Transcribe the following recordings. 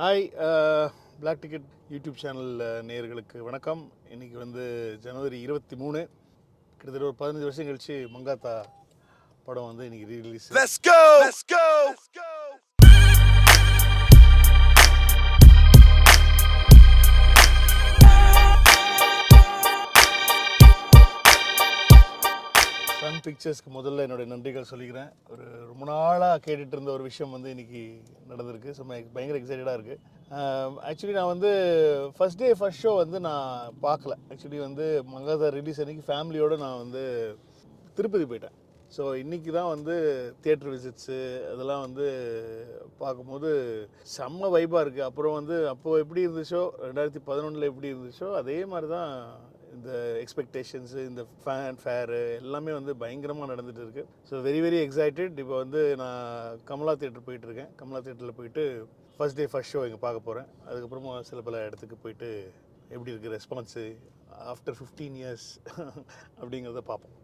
Hi black ticket YouTube channel நேயர்களுக்கு வணக்கம். இன்றைக்கி வந்து ஜனவரி 23, கிட்டத்தட்ட ஒரு 15 வருஷம் கழிச்சு மங்காத்தா படம் வந்து இன்றைக்கி rerelease. Let's go! Let's go! Let's go! Sun பிக்சர்ஸ்க்கு முதல்ல என்னுடைய நன்றிகள் சொல்லிக்கிறேன். ரொம்ப நாளாக கேட்டுட்டு இருந்த ஒரு விஷயம் வந்து இன்றைக்கி நடந்திருக்கு. ஸோ பயங்கர எக்ஸைட்டடாக இருக்குது. ஆக்சுவலி நான் வந்து ஃபஸ்ட் ஷோ வந்து நான் பார்க்கல. ஆக்சுவலி வந்து மங்காத்தா ரிலீஸ் அன்றைக்கி ஃபேமிலியோடு நான் வந்து திருப்பதி போயிட்டேன். ஸோ இன்றைக்கி தான் வந்து தியேட்டர் விசிட்ஸு அதெல்லாம் வந்து பார்க்கும்போது செம்ம வைப்பாக இருக்குது. அப்புறம் வந்து அப்போது எப்படி இருந்துச்சோ 2011 எப்படி இருந்துச்சோ அதே மாதிரி தான் இந்த எக்ஸ்பெக்டேஷன்ஸு, இந்த ஃபேரு எல்லாமே வந்து பயங்கரமாக நடந்துகிட்டு இருக்குது. So very very excited. இப்போ வந்து நான் கமலா தியேட்டர் போயிட்டுருக்கேன். கமலா தியேட்டரில் போயிட்டு ஃபஸ்ட் ஷோ இங்கே பார்க்க போகிறேன். அதுக்கப்புறமா சில பல இடத்துக்கு போயிட்டு எப்படி இருக்குது ரெஸ்பான்ஸு ஆஃப்டர் 15 இயர்ஸ் அப்படிங்கிறத பார்ப்போம்.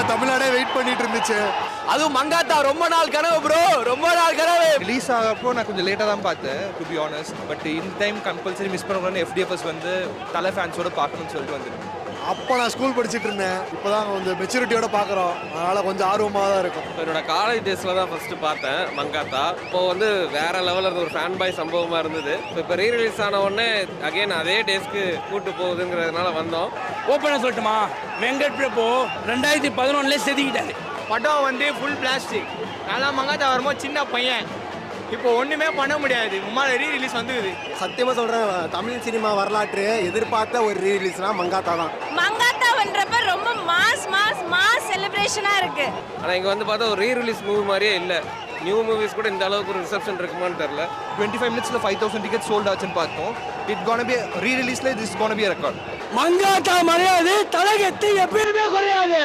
தமிழ்நாடே வெயிட் பண்ணிட்டு இருந்துச்சு. அதுவும் மங்காத்தா ரொம்ப நாள் கனவு ப்ரோ, ரொம்ப நாள் கனவு. ரிலீஸ் ஆகப்போ நான் கொஞ்சம் லேட்டாக தான் பார்த்தேன், டு பி ஆனஸ்ட். பட் இந்த டைம் கம்பல்சரி மிஸ் பண்ணக்கூடாதுன்னு FDFS வந்து தலை ஃபேன்ஸோட பார்க்கணும்னு சொல்லிட்டு வந்துருக்கேன். அப்போ நான் ஸ்கூல் படிச்சுட்டு இருந்தேன். இப்போ தான் கொஞ்சம் மெச்சூரிட்டியோட பார்க்குறோம். அதனால் கொஞ்சம் ஆர்வமாக தான் இருக்கும். என்னோட காலேஜ் டேஸில் தான் ஃபஸ்ட்டு பார்த்தேன் மங்காத்தா. இப்போ வந்து வேற லெவலில் இருந்த ஒரு ஃபேன் பாய் சம்பவமாக இருந்தது. இப்போ ரீரிலீஸ் ஆன உடனே அகைன் அதே டேஸ்க்கு கூட்டு போகுதுங்கிறதுனால வந்தோம். ஓப்பனாக சொல்லட்டுமா, வெங்கட் பிரபு 2011 செதுக்கிட்டாரு. படம் வந்து ஃபுல் பிளாஸ்டிக். நல்லா மங்காத்தா வரும்போது சின்ன பையன், இப்போ ஒன்றுமே பண்ண முடியாது. உமால ரீரிலீஸ் வந்துக்குது. சத்தியமாக சொல்கிறேன், தமிழ் சினிமா வரலாற்று எதிர்பார்த்த ஒரு ரீரிலீஸ்னா மங்காத்தா தான். மங்காத்தான்றப்ப ரொம்ப மாஸ் செலிப்ரேஷனாக இருக்குது. ஆனால் இங்கே வந்து பார்த்தா ஒரு ரீரிலீஸ் மூவி மாதிரியே இல்லை. நியூ மூவிஸ் கூட இந்த அளவுக்கு ஒரு ரிசப்ஷன் இருக்குமான்னு தெரில. 25 மினிட்ஸில் 5000 டிக்கெட் சோல்ட் ஆச்சுன்னு பார்த்தோம். இட் கோன பி ரீரிலீஸில் this gonna be record. Mankatha மரியாதை தலைகெத்து எப்பயுமே குறையாது.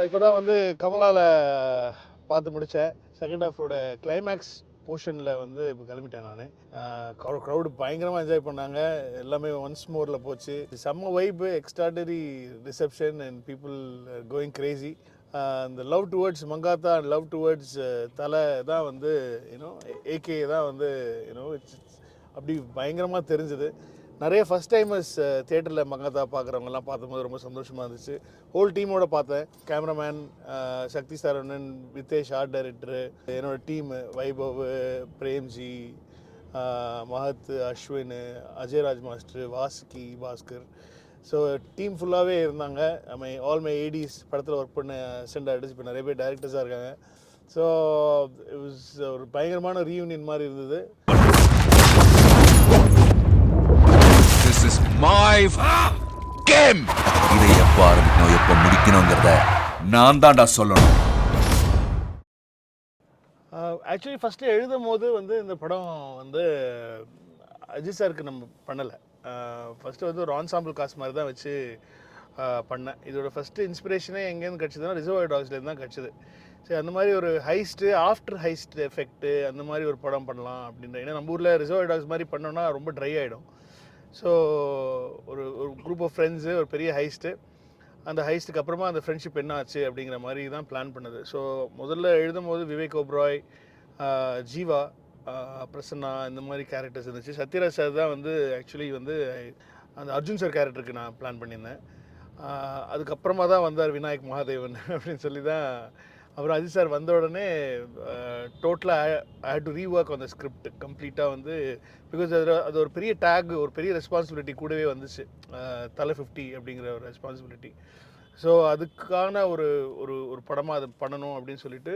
இப்போ தான் வந்து கமலாவில் பார்த்து முடித்தேன். செகண்ட் ஹாஃபோட கிளைமேக்ஸ் போர்ஷனில் வந்து இப்போ கிளம்பிட்டேன் நான். க்ரௌடு பயங்கரமாக என்ஜாய் பண்ணாங்க. எல்லாமே ஒன்ஸ் மோரில் போச்சு. செம்ம vibe, extraordinary reception and people going crazy. இந்த love towards Mankatha and love towards Thala தான் வந்து ஏகே தான் வந்து அப்படி பயங்கரமாக தெரிஞ்சுது. நிறைய ஃபஸ்ட் டைமர்ஸ் தியேட்டரில் மங்காத்தா பார்க்குறவங்கலாம் பார்க்கும்போது ரொம்ப சந்தோஷமாக இருந்துச்சு. ஹோல் டீமோட பார்த்தேன். Cameraman Sakthi Saravanan, Vidhesh art director, என்னோடய team Vaibhav, Premgi, Mahat, Ashwin, Ajayraj master, Vasuki, Bhaskar. So team ஃபுல்லாகவே இருந்தாங்க. ஆல் மை ஏடிஸ் படத்தில் ஒர்க் பண்ண அசிஸ்டன்ட் ஆர்டிஸ்ட் இப்போ நிறைய பேர் டைரக்டர்ஸாக இருக்காங்க. ஸோ இட் வாஸ் ஒரு பயங்கரமான ரீயூனியன் மாதிரி இருந்தது. This is my game. இதை எப்போ ஆரம்பிக்கணும் எப்போ முடிக்கணுங்கிறத நான் தான்டா சொல்லணும். ஆக்சுவலி ஃபஸ்ட்டு எழுதும் போது வந்து இந்த படம் வந்து அஜித் சாருக்கு நம்ம பண்ணலை. ஃபஸ்ட்டு வந்து ஒரு ஆன்சாம்பிள் காஸ்ட் மாதிரி தான் வச்சு பண்ணேன். இதோட ஃபஸ்ட்டு இன்ஸ்பிரேஷனே எங்கேருந்து கிடச்சிதுன்னா ரிசர்வாயர் டாக்ஸ்லேருந்து தான் கிடச்சிது. சரி, அந்த மாதிரி ஒரு ஹைஸ்ட்டு ஆஃப்டர் ஹைஸ்ட் எஃபெக்ட்டு அந்த மாதிரி ஒரு படம் பண்ணலாம் அப்படின்ற. ஏன்னா நம்ம ஊரில் ரிசர்வாயர் டாக்ஸ் மாதிரி பண்ணோன்னா ரொம்ப ட்ரை ஆகிடும். ஸோ ஒரு குரூப் ஆஃப் ஃப்ரெண்ட்ஸு, ஒரு பெரிய ஹைஸ்ட்டு, அந்த ஹைஸ்ட்டுக்கு அப்புறமா அந்த ஃப்ரெண்ட்ஷிப் என்ன ஆச்சு அப்படிங்கிற மாதிரி தான் பிளான் பண்ணது. ஸோ முதல்ல எழுதும் போது விவேக் ஓப்ராய், ஜீவா, பிரசன்னா இந்த மாதிரி கேரக்டர்ஸ் இருந்துச்சு. சத்யராஜ் சார் தான் வந்து ஆக்சுவலி வந்து அந்த அர்ஜுன் சார் கேரக்டருக்கு நான் பிளான் பண்ணியிருந்தேன். அதுக்கப்புறமா தான் வந்தார் விநாயக் மகாதேவன் அப்படின்னு சொல்லி தான். அப்புறம் அஜித் சார் வந்த உடனே டோட்டலாக I had to rework on the script கம்ப்ளீட்டாக வந்து. பிகாஸ் அது ஒரு பெரிய டேக், ஒரு பெரிய ரெஸ்பான்சிபிலிட்டி கூடவே வந்துச்சு. தலை 50 அப்படிங்கிற ஒரு ரெஸ்பான்சிபிலிட்டி. ஸோ அதுக்கான ஒரு ஒரு படமாக அதை பண்ணணும் அப்படின்னு சொல்லிட்டு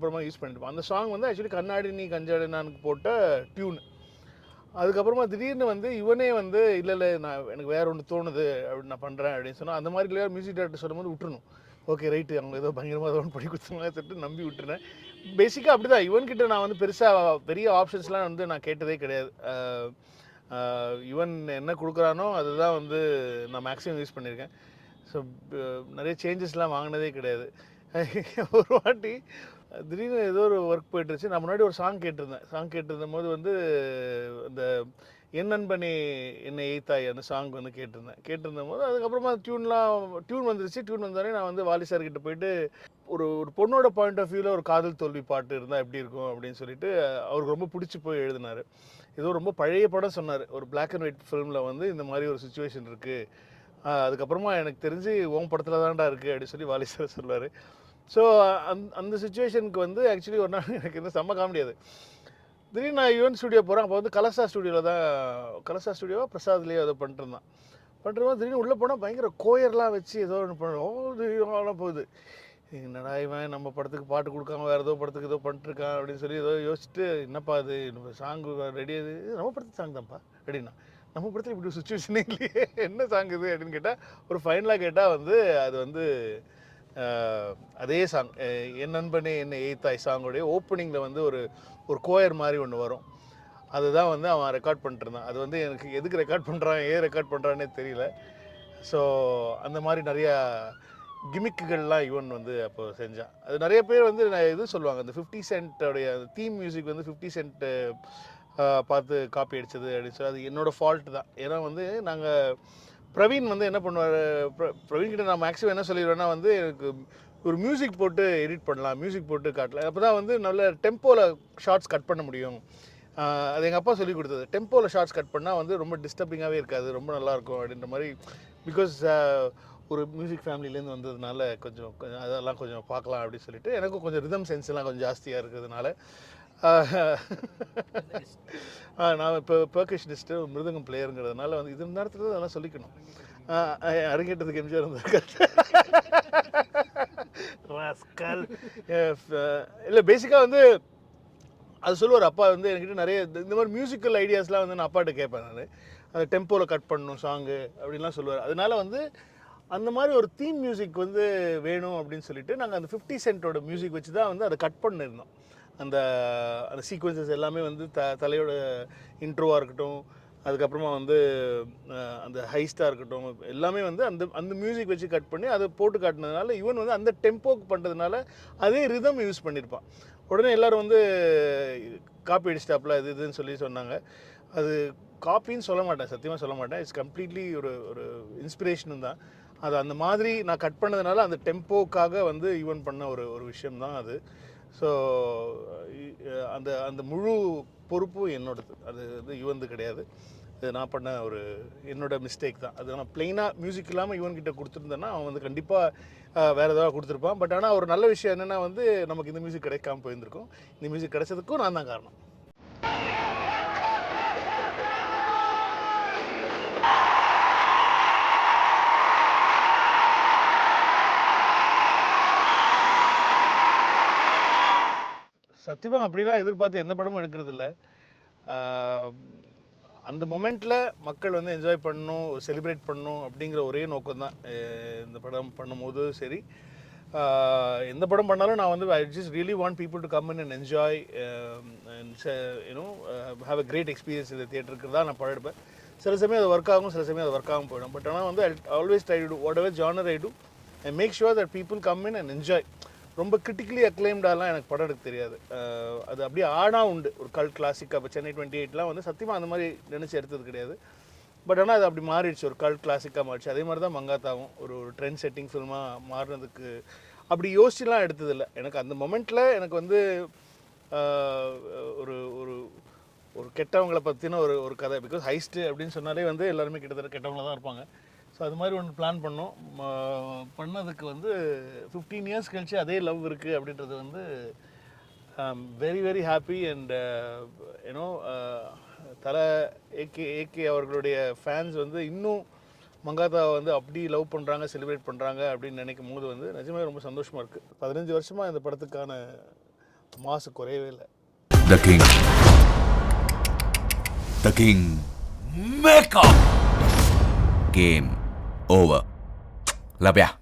அப்புறமா யூஸ் பண்ணிட்டு அந்த சாங் வந்து ஆக்சுவலி கண்ணாடி நீ கஞ்சாடினானுக்கு போட்ட டியூன். அதுக்கப்புறமா திடீர்னு வந்து இவனே வந்து இல்லை நான் எனக்கு வேற ஒன்று தோணுது அப்படி நான் பண்ணுறேன் அப்படின்னு சொன்னால் அந்த மாதிரி இல்லையா மியூசிக் டேரக்டர் சொல்லும்போது விட்டுருணும். ஓகே ரைட்டு அவங்க ஏதோ பயங்கரமாக ஏதோ ஒன்று பண்ணி கொடுத்தாங்க சொல்லிட்டு நம்பி விட்டுருந்தேன். பேசிக்காக அப்படி தான் இவன்கிட்ட நான் வந்து பெருசாக பெரிய ஆப்ஷன்ஸ்லாம் வந்து நான் கேட்டதே கிடையாது. இவன் என்ன கொடுக்குறானோ அதுதான் வந்து நான் மேக்ஸிமம் யூஸ் பண்ணியிருக்கேன். ஸோ நிறைய சேஞ்சஸ்லாம் வாங்கினதே கிடையாது. ஒரு வாட்டி திடீர்னு ஏதோ ஒரு ஒர்க் போயிட்டுருச்சு. நான் முன்னாடி ஒரு சாங் கேட்டிருந்தேன் போது வந்து இந்த என் நண்பனே என்னை எய்த்தாய் அந்த சாங் வந்து கேட்டிருந்தேன் போது அதுக்கப்புறமா டியூன் வந்துருச்சு. டியூன் வந்தோடனே நான் வந்து வாலி சார் கிட்ட போயிட்டு ஒரு பொண்ணோட பாயிண்ட் ஆஃப் வியூவில் ஒரு காதல் தோல்வி பாட்டு இருந்தால் எப்படி இருக்கும் அப்படின்னு சொல்லிட்டு அவருக்கு ரொம்ப பிடிச்சி போய் எழுதினார். ஏதோ ரொம்ப பழைய படம் சொன்னார். ஒரு பிளாக் அண்ட் ஒயிட் ஃபிலிமில் வந்து இந்த மாதிரி ஒரு சுச்சுவேஷன் இருக்குது, அதுக்கப்புறமா எனக்கு தெரிஞ்சு உன் படத்தில் தான்டா இருக்குது அப்படின்னு சொல்லி வாலி சார் சொல்லுவார். ஸோ அந்த சுச்சுவேஷனுக்கு வந்து ஆக்சுவலி ஒரு நாள் எனக்கு இந்த செம்ம காமெடியாது. திடீர்னு நான் யுவன் ஸ்டுடியோ போகிறேன். அப்போ வந்து கலசா ஸ்டுடியோவா பிரசாத்லேயே ஏதோ பண்ணிட்டுருந்தான். திடீர்னு உள்ளே போனால் பயங்கர கோயர்லாம் வச்சு ஏதோ ஒன்று பண்ணுவோம் போகுது. என்னடா இவன் நம்ம படத்துக்கு பாட்டு கொடுக்காம வேறு ஏதோ படத்துக்கு ஏதோ பண்ணிட்டுருக்கான் அப்படின்னு சொல்லி ஏதோ யோசிச்சுட்டு என்னப்பா அது நம்ம சாங்கு ரெடி அது நம்ம படத்துக்கு சாங் தான்ப்பா அப்படின்னா நம்ம படத்தில் இப்படி சுச்சுவேஷனே இல்லையே என்ன சாங் இது அப்படின்னு கேட்டால் ஒரு ஃபைனலாக கேட்டால் வந்து அது வந்து அதே சாங் என் நண்பனே என்னை எய்த்தாய் சாங்கோடைய ஓப்பனிங்கில் வந்து ஒரு கோயர் மாதிரி ஒன்று வரும். அதுதான் வந்து அவன் ரெக்கார்ட் பண்ணிட்டுருந்தான். அது வந்து எனக்கு எதுக்கு ரெக்கார்ட் பண்ணுறான் ஏன் ரெக்கார்ட் பண்ணுறான்னே தெரியல. ஸோ அந்த மாதிரி நிறையா கிமிக்குகள்லாம் ஈவன் வந்து அப்போ செஞ்சான். அது நிறைய பேர் வந்து இது சொல்லுவாங்க, அந்த 50 சென்ட்டோடைய தீம் மியூசிக் வந்து 50 சென்ட் பார்த்து காப்பி அடித்தது அப்படின்னு சொல்லி அது என்னோடய ஃபால்ட்டு தான். ஏன்னா வந்து நாங்கள் பிரவீன் வந்து என்ன பண்ணுவார், பிரவீன்கிட்ட நான் மேக்ஸிமம் என்ன சொல்லிடுவேன்னா வந்து எனக்கு ஒரு மியூசிக் போட்டு எடிட் பண்ணலாம், மியூசிக் போட்டு காட்டலாம், அப்போ தான் வந்து நல்ல டெம்போவில் ஷார்ட்ஸ் கட் பண்ண முடியும். அது எங்கள் அப்பா சொல்லி கொடுத்தது. டெம்போவில் ஷார்ட்ஸ் கட் பண்ணால் வந்து ரொம்ப டிஸ்டர்பிங்காகவே இருக்காது, ரொம்ப நல்லாயிருக்கும் அப்படின்ற மாதிரி. பிகாஸ் ஒரு மியூசிக் ஃபேமிலியிலேருந்து வந்ததுனால கொஞ்சம் அதெல்லாம் கொஞ்சம் பார்க்கலாம் அப்படின்னு சொல்லிட்டு எனக்கும் கொஞ்சம் ரிதம் சென்ஸ்லாம் கொஞ்சம் ஜாஸ்தியாக இருக்கிறதுனால நான் இப்போ பெர்கஷனிஸ்ட்டு மிருதங்கம் பிளேயருங்கிறதுனால வந்து இது நேரத்தில் அதெல்லாம் சொல்லிக்கணும். அரங்கேற்றத்துக்கு எம்ஜிஆர் வந்திருக்காரு. இல்லை பேசிக்காக வந்து அது சொல்லுவார் அப்பா வந்து என்கிட்ட நிறைய இந்த மாதிரி மியூசிக்கல் ஐடியாஸ்லாம் வந்து நான் அப்பாட்ட கேட்பேன். நான் அந்த டெம்போவில் கட் பண்ணணும் சாங்கு அப்படின்லாம் சொல்லுவார். அதனால வந்து அந்த மாதிரி ஒரு தீம் மியூசிக் வந்து வேணும் அப்படின்னு சொல்லிட்டு நாங்கள் அந்த 50 சென்ட்டோட மியூசிக் வச்சு தான் வந்து அதை கட் பண்ணியிருந்தோம். அந்த அந்த சீக்வன்சஸ் எல்லாமே வந்து தலையோட இன்ட்ரோவாக இருக்கட்டும், அதுக்கப்புறமா வந்து அந்த ஹைஸ்டாக இருக்கட்டும், எல்லாமே வந்து அந்த மியூசிக் வச்சு கட் பண்ணி அதை போட்டு காட்டினதுனால இவன் வந்து அந்த டெம்போக்கு பண்ணுறதுனால அதே ரிதம் யூஸ் பண்ணியிருப்பான். உடனே எல்லோரும் வந்து காப்பி அடிச்சிட்டாப்ல இதுன்னு சொல்லி சொன்னாங்க. அது காப்பின்னு சொல்ல மாட்டேன், சத்தியமாக சொல்ல மாட்டேன். இட்ஸ் கம்ப்ளீட்லி ஒரு இன்ஸ்பிரேஷனும் தான். அது அந்த மாதிரி நான் கட் பண்ணதுனால அந்த டெம்போக்காக வந்து ஈவன் பண்ண ஒரு விஷயம்தான் அது. ஸோ அந்த முழு பொறுப்பும் என்னோடது, அது வந்து யுவன்து கிடையாது. இது நான் பண்ண என்னோட மிஸ்டேக் தான். அது நான் பிளெயினாக மியூசிக் இல்லாமல் யுவன்கிட்ட கொடுத்துருந்தேன்னா அவன் வந்து கண்டிப்பாக வேறு ஏதாவது கொடுத்துருப்பான். பட் ஆனால் ஒரு நல்ல விஷயம் என்னென்னா வந்து நமக்கு இந்த மியூசிக் கிடைக்காம போயிருந்திருக்கும். இந்த மியூசிக் கிடைச்சதுக்கும் நான் தான் காரணம். சத்தியமாக அப்படிலாம் எதிர்பார்த்து எந்த படமும் எடுக்கிறது இல்லை. அந்த மொமெண்ட்டில் மக்கள் வந்து என்ஜாய் பண்ணணும், செலிப்ரேட் பண்ணணும் அப்படிங்கிற ஒரே நோக்கம் தான் இந்த படம் பண்ணும்போது சரி. எந்த படம் பண்ணாலும் நான் வந்து I just really want people to come in and enjoy and you know have a great experience இந்த தியேட்டருக்கு தான் நான் படம் எடுப்பேன். சில சமயம் அது ஒர்க் ஆகும், சில சமயம் அது ஒர்க் ஆகும் போயிடும். பட் ஆனால் வந்து I always try to whatever genre I do I make sure that people come in and enjoy. ரொம்ப கிரிட்டிக்கலி அக்ளைம்டாலாம் எனக்கு படம் எடுக்க தெரியாது. அது அப்படியே ஆடாக உண்டு ஒரு கல்ட் கிளாசிக்காக. இப்போ சென்னை 28 வந்து சத்தியமாக அந்த மாதிரி நினச்சி எடுத்தது கிடையாது. பட் ஆனால் அது அப்படி மாறிடுச்சு, ஒரு கல்ட் கிளாசிக்காக மாறிடுச்சு. அதே மாதிரி தான் மங்காத்தாவும் ஒரு ட்ரெண்ட் செட்டிங் ஃபில்மாக மாறினதுக்கு அப்படி யோசிச்சுலாம் எடுத்ததில்லை. எனக்கு அந்த மொமெண்ட்டில் எனக்கு வந்து ஒரு ஒரு ஒரு கெட்டவங்களை பற்றின ஒரு கதை. பிகாஸ் ஹைஸ்ட்டு அப்படின்னு சொன்னாலே வந்து எல்லாருமே கிட்டத்தட்ட கெட்டவங்கள தான் இருப்பாங்க. ஸோ அது மாதிரி ஒன்று பிளான் பண்ணோம். பண்ணதுக்கு வந்து 15 இயர்ஸ் கழிச்சு அதே லவ் இருக்குது அப்படின்றது வந்து very very happy. And you know தலை ஏகே அவர்களுடைய ஃபேன்ஸ் வந்து இன்னும் மங்காத்தாவை வந்து அப்படி லவ் பண்ணுறாங்க, செலிப்ரேட் பண்ணுறாங்க அப்படின்னு நினைக்கும் போது வந்து நிஜமே ரொம்ப சந்தோஷமாக இருக்குது. 15 வருஷமாக இந்த படத்துக்கான மாசு குறையவே இல்லை. The King Makeup Game Over. Love ya.